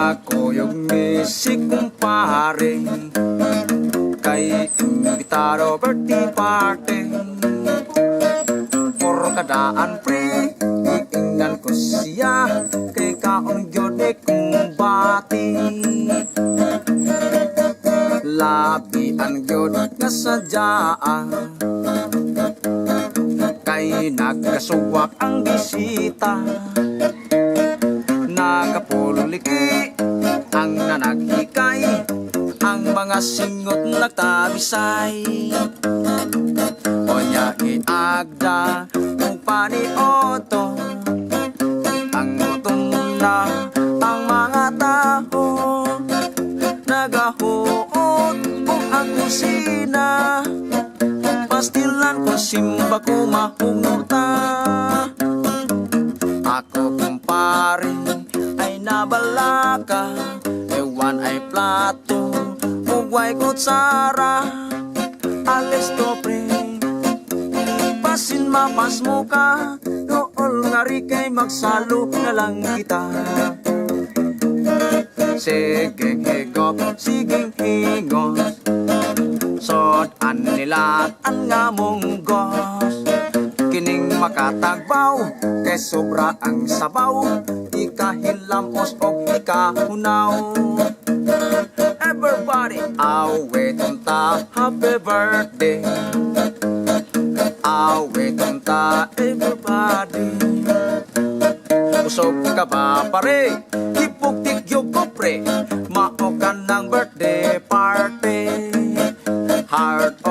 Ako yung music kumpare, kay imbitado birthday party. For kadaan pre, iingnan ko siya, kay kaong yode kong bati. Labi ang yod nga sadyaan, kay nagkasuwak ang bisita. Nakapuliki ang nanaghikay, ang mga singot nagtabisay. Onya iagda kung panioto, ang gutom na ang mga tao. Nagahuot kung ang kusina, pastilan ko simba ko mahunguta. Ako kumpare ay nabalaka, ewan ay plato, ugway kutsara. Alis to pre, pasin mapas mo ka, nool nga rin kay magsalo na lang kita. Siging higop, siging higos, sod an nilatan nga munggos. Kining makatagbaw, kay sobra ang sabaw, ikahilamos o ikahunaw. Everybody, away tunta, happy birthday. Away tunta, everybody. Usog ka ba pare? Ipog-tigyog ko pre, mao ka ng birthday party. Heart